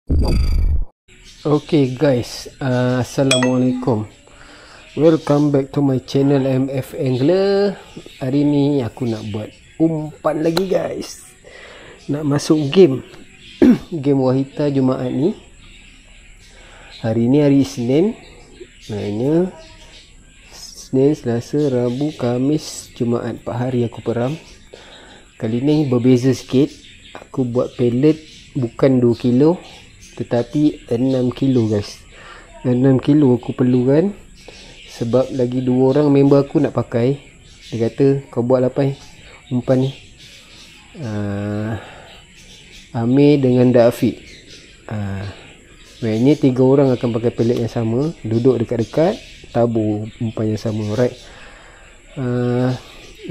Okay guys, Assalamualaikum. Welcome back to my channel MF Angler. Hari ni aku nak buat umpan lagi guys. Nak masuk game game Wahita Jumaat ni. Hari ni hari Isnin. Maknanya Senin, Selasa, Rabu, Khamis, Jumaat 4 hari aku peram. Kali ni berbeza sikit. Aku buat pellet bukan 2 kilo tetapi 6 kilo guys. 6 kilo aku perlukan sebab lagi 2 orang member aku nak pakai. Dia kata kau buat lah pai umpan ni. Amir dengan Dafiq. Maknanya 3 orang akan pakai pellet yang sama, duduk dekat-dekat, tabur umpan yang sama. Alright.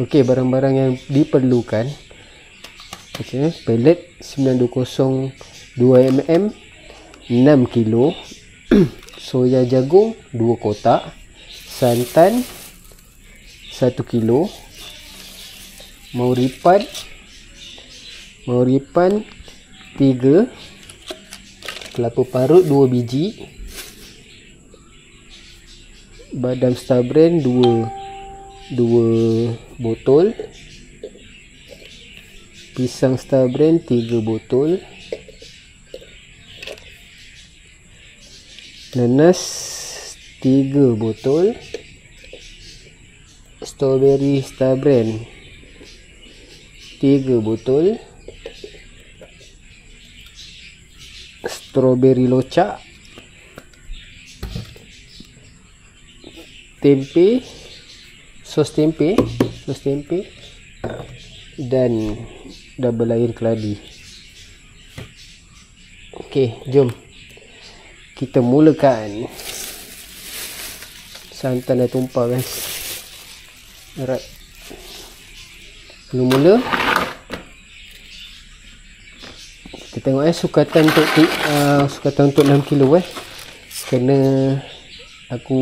Okey, barang-barang yang diperlukan. Okay, pellet 920 2mm 6 kilo, soya jagung 2 kotak, santan 1 kilo, mauripan 3, kelapa parut 2 biji, badam Star Brand 2 botol, pisang Star Brand 3 botol, nanas 3 botol, strawberry Star Brand 3 botol, strawberry locak, tempe, sos tempe dan double air keladi. Okey, jom kita mulakan. Santan dah tumpah guys. Alright. Mula-mula kita tengok sukatan untuk 6 kilo Kena aku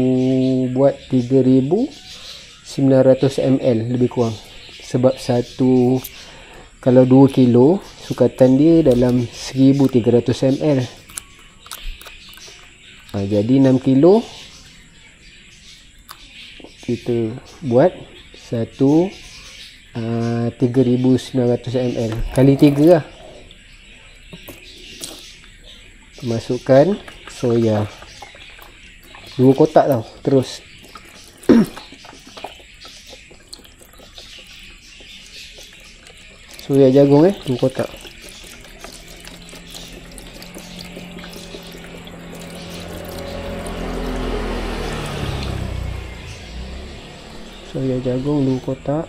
buat 3900 ml lebih kurang. Sebab kalau 2 kilo sukatan dia dalam 1300 ml. Jadi 6 kilo kita buat 3900 ml kali 3 lah. Masukkan soya 2 kotak tau. Terus soya jagung 2 kotak. Soya jagung 2 kotak.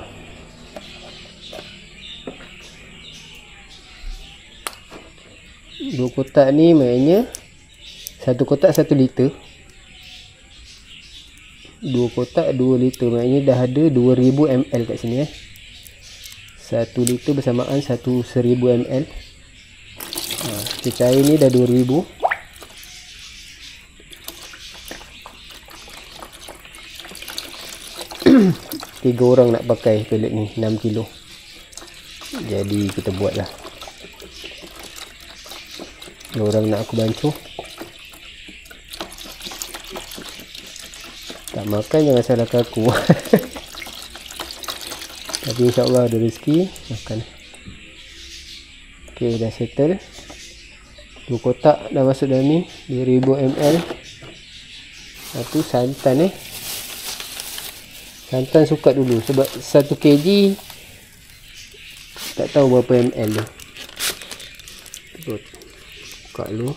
Dua kotak ni maknanya 1 kotak 1 liter. 2 kotak 2 liter. Maknanya dah ada 2000 ml kat sini 1 liter bersamaan 1000 ml. Kita cair ni dah 2000. 3 orang nak pakai pellet ni 6 kilo. Jadi kita buat lah. 2 orang nak aku bantu. Tak makan jangan salahkan aku. Tapi insyaAllah ada rezeki makan. Ok, dah settle. 2 kotak dah masuk dalam ni 2000 ml. Satu santan santan sukat dulu sebab 1 kg tak tahu berapa ml tu. Buka dulu.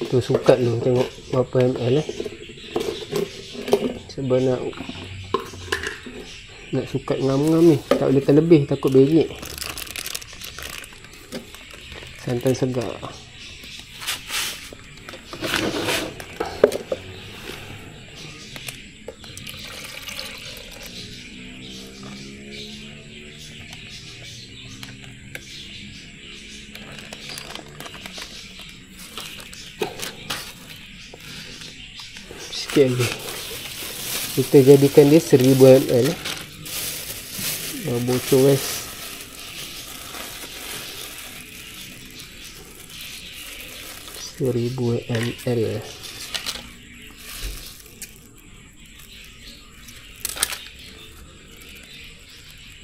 Tu sukat dulu tengok berapa ml sebab nak sukat ngam-ngam ni tak boleh terlebih, takut berik. Santan segar. sikit lagi. Kita jadikan dia 1000 ml. Bocor guys. Seribu ml.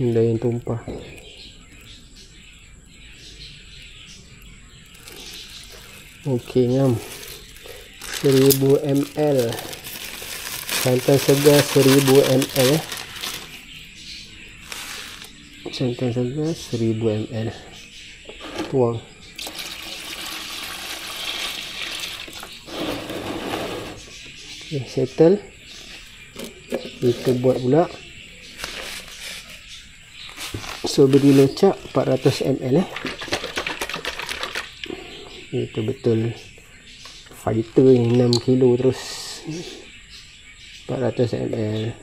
Dah yang tumpah. Okey ngam. 1000 ml. Santan segar 1000 ml. Santan segar 1000 ml. Tuang. Okay, settle. Kita buat pula strawberry locak 400 ml. Itu betul fighter ni, 6 kilo terus. 400 ml.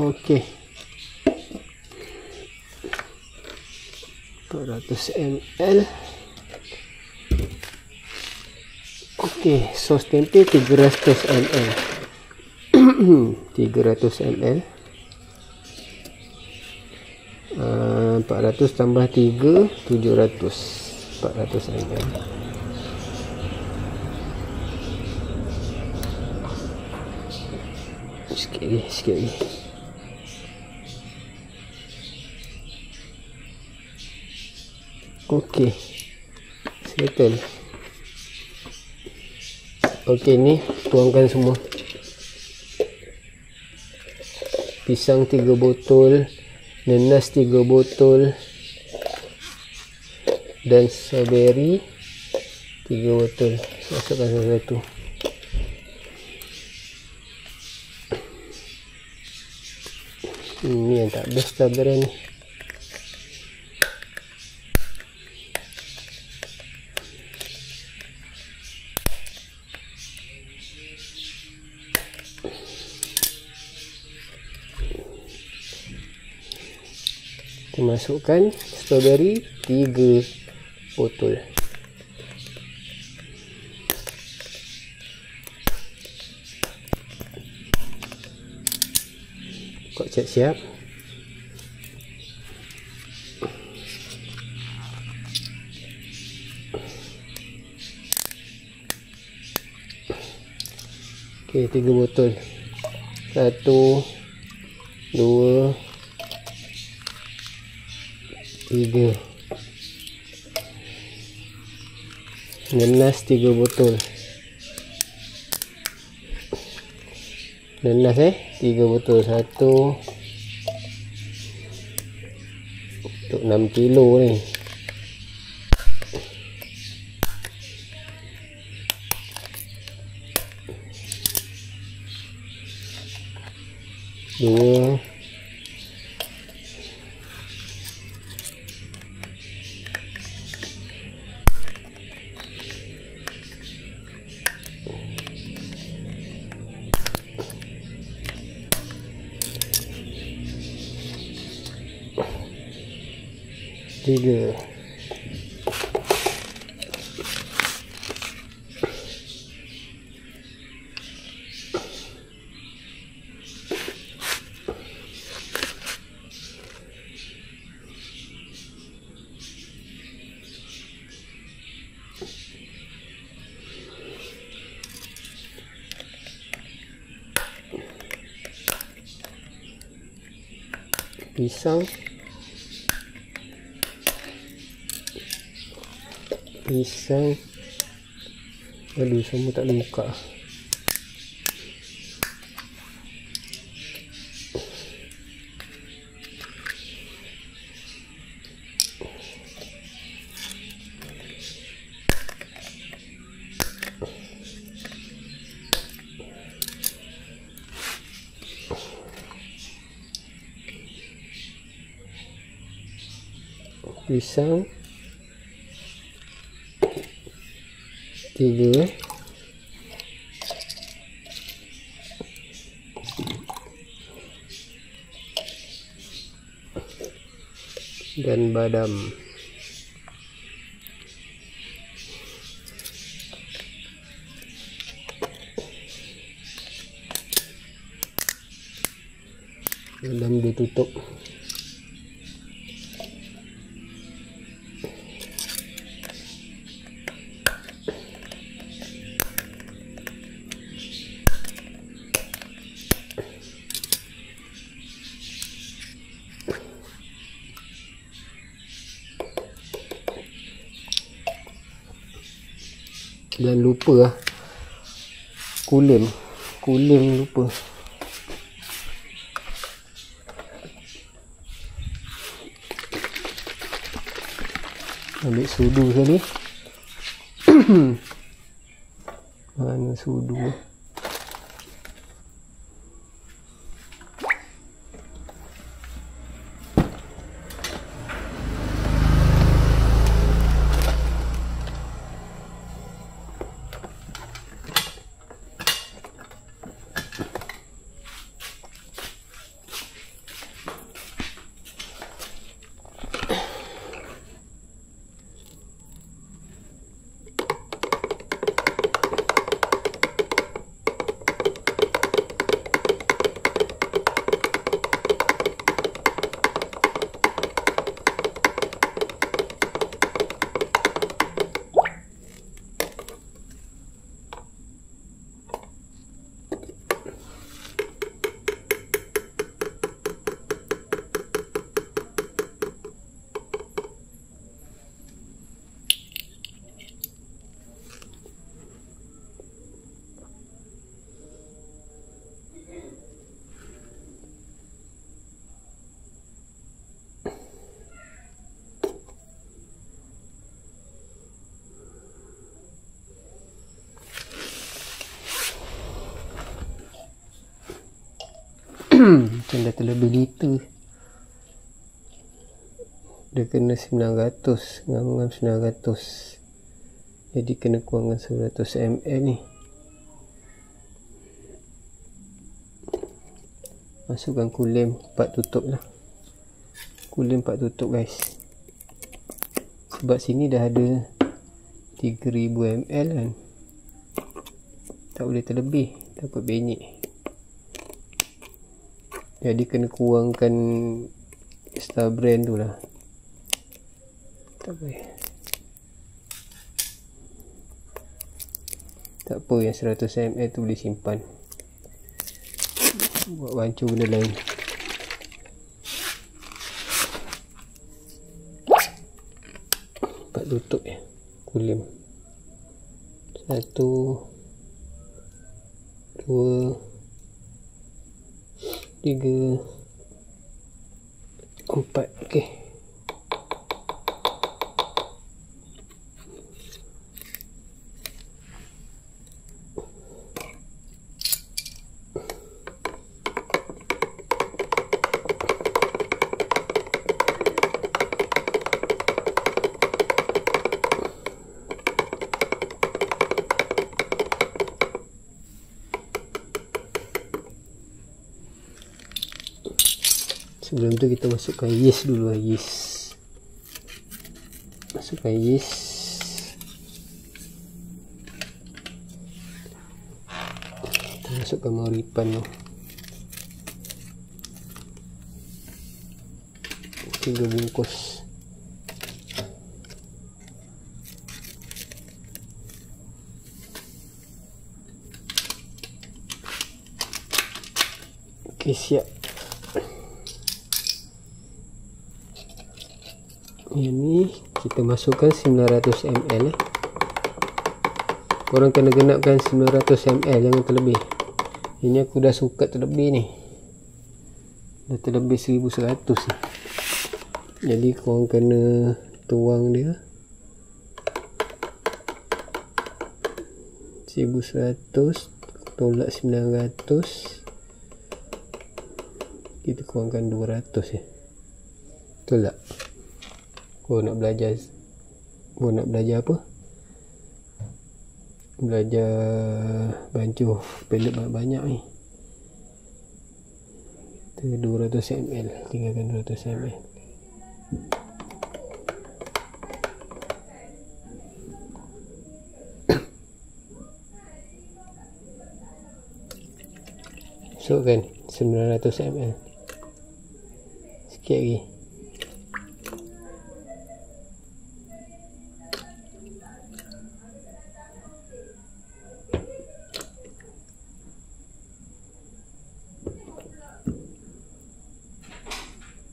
Okey, 400 ml. Okey, sos tempe 300 ml. 300 ml. 400 tambah 3 700. 400 ml. Sikit lagi, sikit lagi. Okey, settle. Okey, ni tuangkan semua. Pisang 3 botol, nanas 3 botol, dan strawberry 3 botol. Masukkan satu-satu. Ini yang tak best strawberry ni. Kita masukkan strawberry 3 botol. Kok siap-siap. Okey, 3 botol. 1 2 3. Nanas 3 botol. Nanas 3 botol. 1 untuk 6 kilo ni. Dua. Tiga. Pisang. Pisang. Aduh, semua tak boleh buka. Pisang 3. dan badam. Badam ditutup. Jangan lupa kulim lupa. Ambil sudu sekali. Mana sudu? Macam dah terlebih liter. Dia kena 900, ngam-ngam 900. Jadi kena kurangkan 100 ml ni. Masukkan kulim, part tutup lah. Kulim part tutup guys. Sebab sini dah ada 3000 ml kan. Tak boleh terlebih, takut benyek. Jadi kena kurangkan Star Brand tu lah. Tak boleh. Tak apa, yang 100 ml tu boleh simpan. Buat bancu benda lain. Empat tutup ya. Kulim. 1 2 3 4. Okey. Sebelum tu kita masukkan yeast dulu. Masukkan yeast. Kita masukkan mauripan tu. 3 bungkus. Okey, siap. Ini kita masukkan 900 ml. Korang kena genapkan 900 ml, jangan terlebih. Ini aku dah sukat terlebih ni. Dah terlebih 1100 ni. Jadi korang kena tuang dia 1100 tolak 900. Kita kurangkan 200 ya. Betul tak? Kau nak belajar apa? Belajar bancuh pellet banyak-banyak ni. Kita 200 ml, tinggalkan 200 ml. Masukkan 900 ml. Sikit lagi.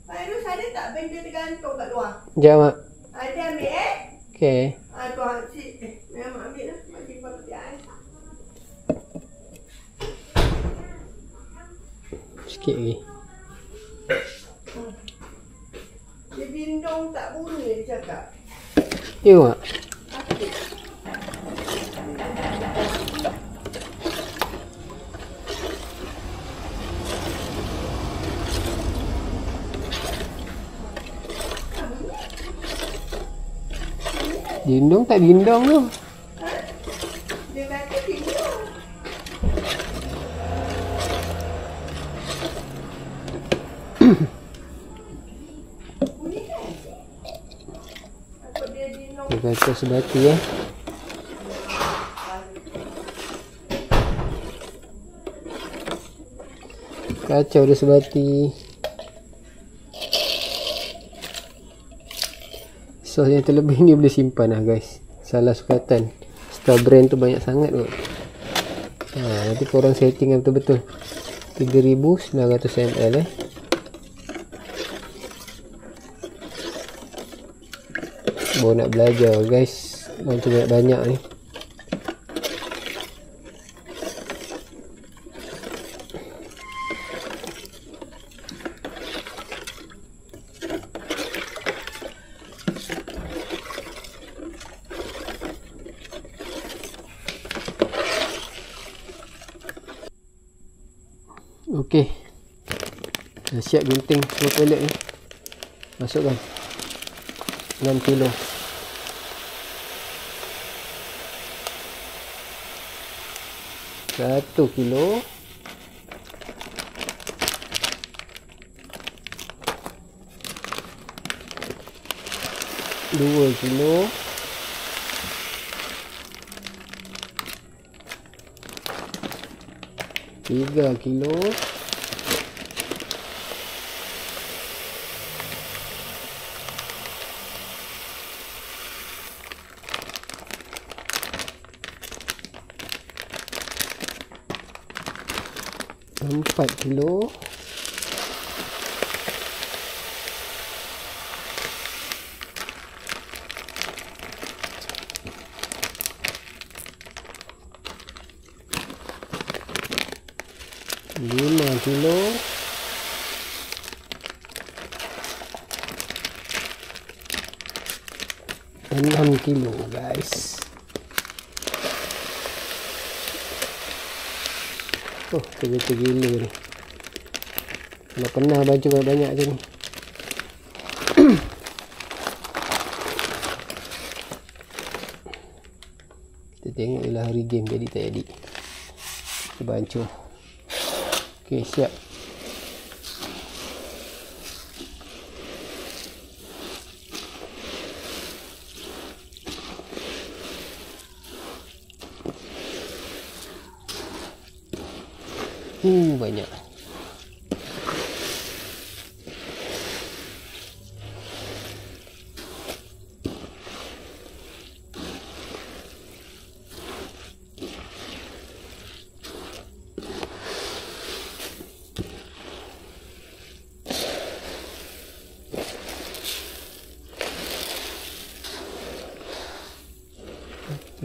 Virus ada tak benda tergantung kat luar? Sekejap mak. Ada ambil Okay. Tuan cik. Memang ambil lah. Mak simpan petik Sikit lagi. Dia bindung tak bunyi dia cakap. Ya mak. Dindong tak dindong tu. Dia kata bindung. Bunyi kan? Takut dia bindung. Dia kata sebati Kacau dia sebati. Sos yang terlebih ni boleh simpan lah guys. Salah sukatan. Star brand tu banyak sangat kot. Nanti korang setting yang betul-betul. 3900 ml Baru nak belajar guys. Macam banyak ni. Okey. Dah siap gunting semua toilet ni. Masukkan 6 kilo. Satu kilo. Dua kilo. Tiga kilo. Empat kilo. Lima kilo. Enam kilo guys. Oh, terbetul gila ni. Kalau pernah baju banyak je ni. Kita tengok je lah hari game jadi tak jadi. Kita bancuh. Okey, siap. Banyak.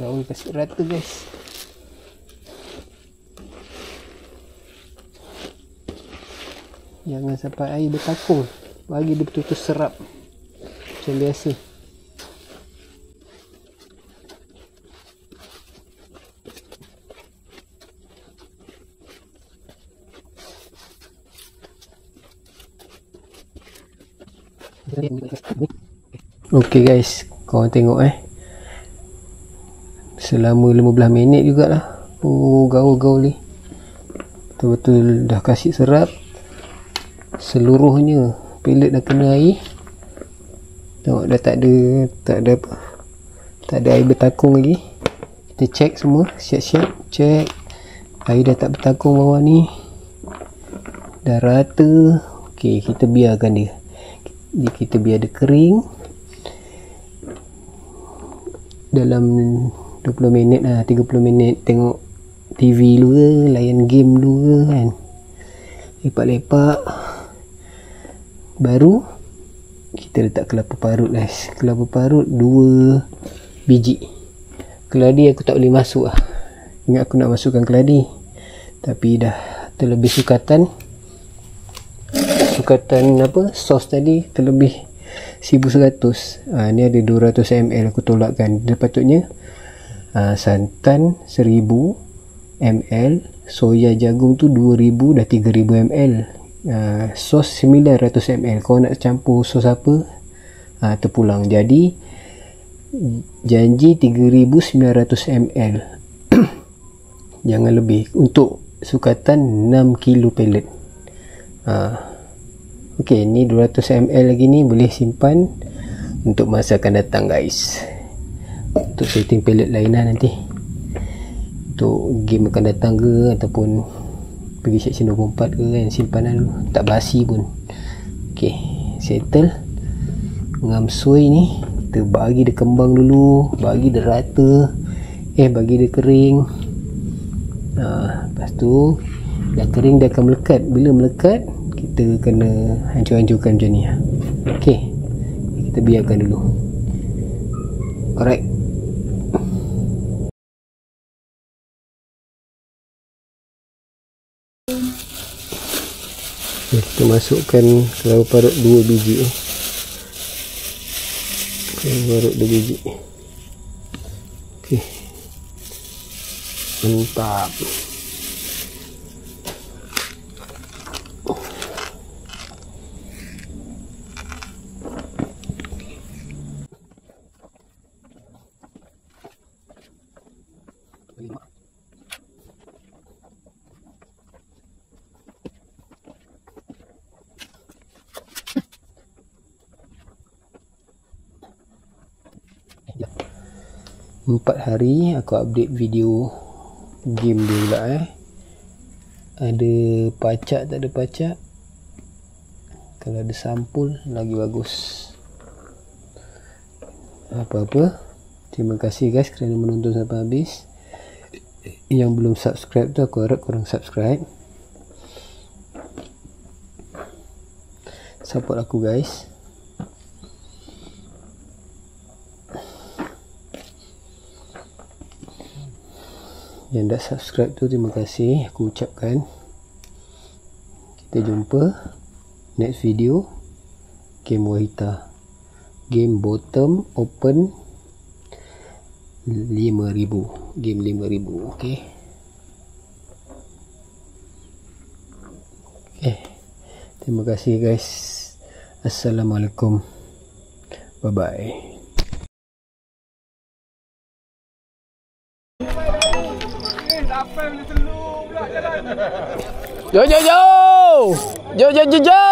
Lalu kasih rata guys. Jangan sampai air bertakung. Bagi dia betul-betul serap macam biasa. Okey guys, korang tengok selama 15 minit jugalah. Oh, gaul-gaul ni betul-betul dah kasih serap seluruhnya. Pelet dah kena air. Tengok dah tak ada air bertakung lagi. Kita check semua, siap-siap check. Air dah tak bertakung bawah ni. dah rata. Okey, kita biarkan dia. Kita biar dia kering dalam 20 minit lah, 30 minit. Tengok TV dulu ke, layan game dulu ke kan, lepak-lepak. Baru kita letak kelapa parut guys. Kelapa parut 2 biji. Keladi aku tak boleh masuk lah. Ingat aku nak masukkan keladi, tapi dah terlebih sukatan apa, sos tadi terlebih 1100. Ni ada 200 ml aku tolakkan. Dia patutnya santan 1000 ml, soya jagung tu 2000, dah 3000 ml. Sos 900 ml. Kau nak campur sos apa, terpulang. Jadi janji 3900 ml. Jangan lebih, untuk sukatan 6 kilo pellet. Okey, ni 200 ml lagi ni boleh simpan untuk masa akan datang guys. Untuk setting pellet lain lah nanti, untuk game akan datang ke, ataupun pergi Seksyen 24 ke kan, simpanan dulu, tak basi pun. Okey, settle. Ngam soi ni kita bagi dia kembang dulu, bagi dia rata, bagi dia kering. Lepas tu dah kering, dia akan melekat. Bila melekat, kita kena hancur-hancurkan macam ni. Okey, kita biarkan dulu. Alright. Kita masukkan kelapa parut 2 biji. Kelapa parut 2 biji. Okey, mantap. Empat hari aku update video game dia pula. Ada pacak tak ada pacak, kalau ada sampul lagi bagus. Apa-apa, terima kasih guys kerana menonton sampai habis. Yang belum subscribe tu, aku harap korang subscribe, support aku guys. Yang dah subscribe tu, terima kasih aku ucapkan. Kita jumpa next video. Game Wahita, game bottom open 5000, game 5000. okey. Terima kasih guys. Assalamualaikum, bye bye. Yo yo yo. Yo yo yo yo.